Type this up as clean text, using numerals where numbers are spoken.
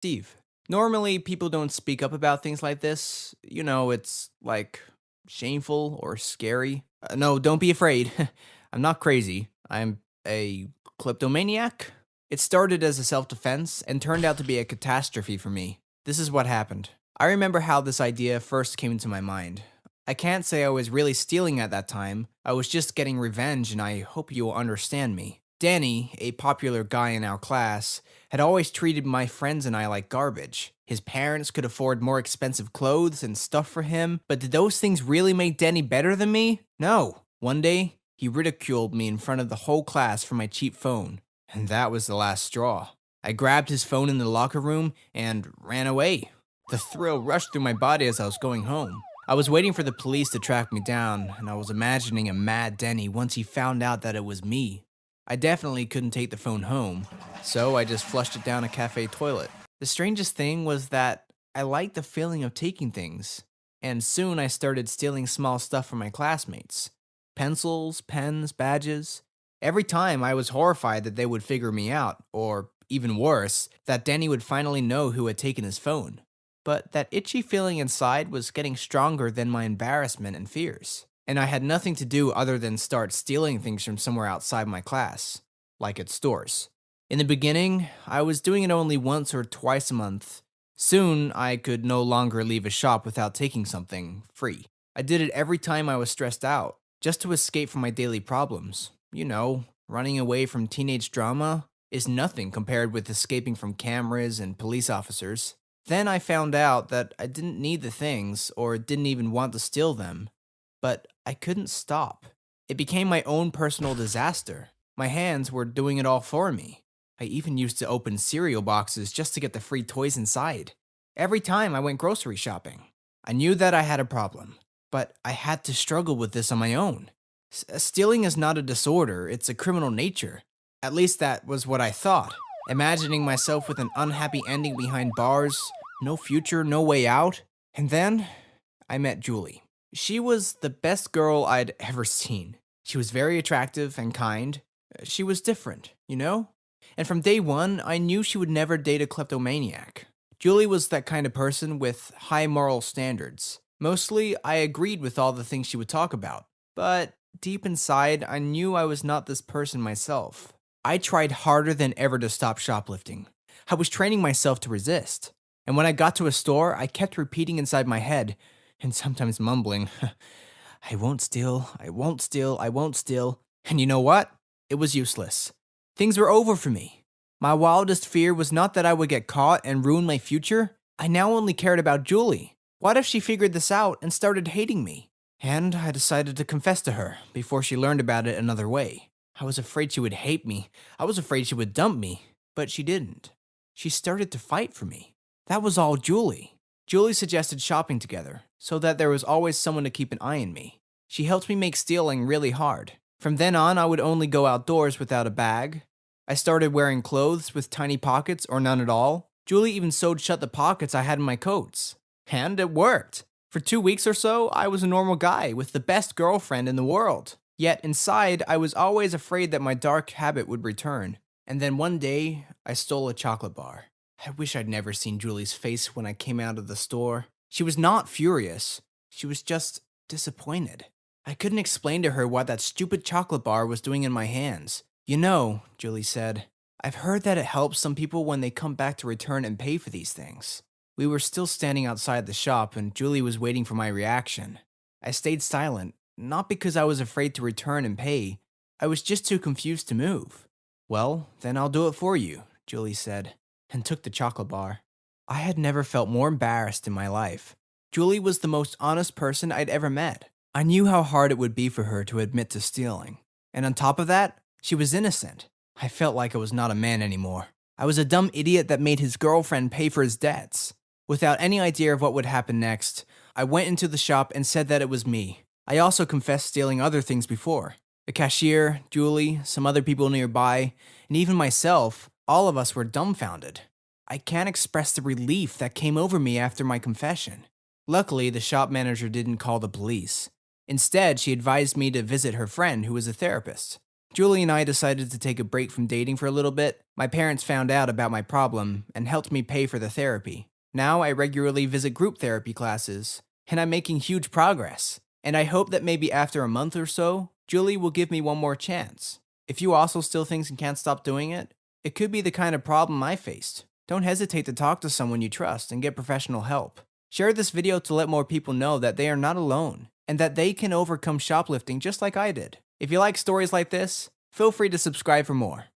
Steve, normally people don't speak up about things like this. It's like shameful or scary. No, don't be afraid. I'm not crazy. I'm a kleptomaniac. It started as a self defense and turned out to be a catastrophe for me. This is what happened. I remember how this idea first came into my mind. I can't say I was really stealing at that time. I was just getting revenge, and I hope you'll understand me. Danny, a popular guy in our class, had always treated my friends and I like garbage. His parents could afford more expensive clothes and stuff for him, but did those things really make Danny better than me? No. One day, he ridiculed me in front of the whole class for my cheap phone, and that was the last straw. I grabbed his phone in the locker room and ran away. The thrill rushed through my body as I was going home. I was waiting for the police to track me down, and I was imagining a mad Denny once he found out that it was me. I definitely couldn't take the phone home, so I just flushed it down a cafe toilet. The strangest thing was that I liked the feeling of taking things, and soon I started stealing small stuff from my classmates: pencils, pens, badges. Every time I was horrified that they would figure me out, or even worse, that Danny would finally know who had taken his phone. But that itchy feeling inside was getting stronger than my embarrassment and fears. And I had nothing to do other than start stealing things from somewhere outside my class, like at stores. In the beginning, I was doing it only once or twice a month. Soon, I could no longer leave a shop without taking something free. I did it every time I was stressed out, just to escape from my daily problems. Running away from teenage drama is nothing compared with escaping from cameras and police officers. Then I found out that I didn't need the things or didn't even want to steal them, but I couldn't stop. It became my own personal disaster. My hands were doing it all for me. I even used to open cereal boxes just to get the free toys inside. Every time I went grocery shopping. I knew that I had a problem, but I had to struggle with this on my own. Stealing is not a disorder, it's a criminal nature. At least that was what I thought. Imagining myself with an unhappy ending behind bars, no future, no way out. And then I met Julie. She was the best girl I'd ever seen. She was very attractive and kind. She was different, you know? And from day one, I knew she would never date a kleptomaniac. Julie was that kind of person with high moral standards. Mostly, I agreed with all the things she would talk about. But deep inside, I knew I was not this person myself. I tried harder than ever to stop shoplifting. I was training myself to resist. And when I got to a store, I kept repeating inside my head, and sometimes mumbling, I won't steal, I won't steal, I won't steal. And you know what? It was useless. Things were over for me. My wildest fear was not that I would get caught and ruin my future. I now only cared about Julie. What if she figured this out and started hating me? And I decided to confess to her before she learned about it another way. I was afraid she would hate me. I was afraid she would dump me. But she didn't. She started to fight for me. That was all Julie. Julie suggested shopping together, so that there was always someone to keep an eye on me. She helped me make stealing really hard. From then on, I would only go outdoors without a bag. I started wearing clothes with tiny pockets or none at all. Julie even sewed shut the pockets I had in my coats. And it worked. For 2 weeks or so, I was a normal guy with the best girlfriend in the world. Yet inside, I was always afraid that my dark habit would return. And then one day, I stole a chocolate bar. I wish I'd never seen Julie's face when I came out of the store. She was not furious. She was just disappointed. I couldn't explain to her what that stupid chocolate bar was doing in my hands. You know, Julie said, I've heard that it helps some people when they come back to return and pay for these things. We were still standing outside the shop and Julie was waiting for my reaction. I stayed silent, not because I was afraid to return and pay. I was just too confused to move. Well, then I'll do it for you, Julie said, and took the chocolate bar. I had never felt more embarrassed in my life. Julie was the most honest person I'd ever met. I knew how hard it would be for her to admit to stealing. And on top of that, she was innocent. I felt like I was not a man anymore. I was a dumb idiot that made his girlfriend pay for his debts. Without any idea of what would happen next, I went into the shop and said that it was me. I also confessed stealing other things before. The cashier, Julie, some other people nearby, and even myself, all of us were dumbfounded. I can't express the relief that came over me after my confession. Luckily, the shop manager didn't call the police. Instead, she advised me to visit her friend who was a therapist. Julie and I decided to take a break from dating for a little bit. My parents found out about my problem and helped me pay for the therapy. Now I regularly visit group therapy classes, and I'm making huge progress. And I hope that maybe after a month or so, Julie will give me one more chance. If you also still think and can't stop doing it, it could be the kind of problem I faced. Don't hesitate to talk to someone you trust and get professional help. Share this video to let more people know that they are not alone and that they can overcome shoplifting just like I did. If you like stories like this, feel free to subscribe for more.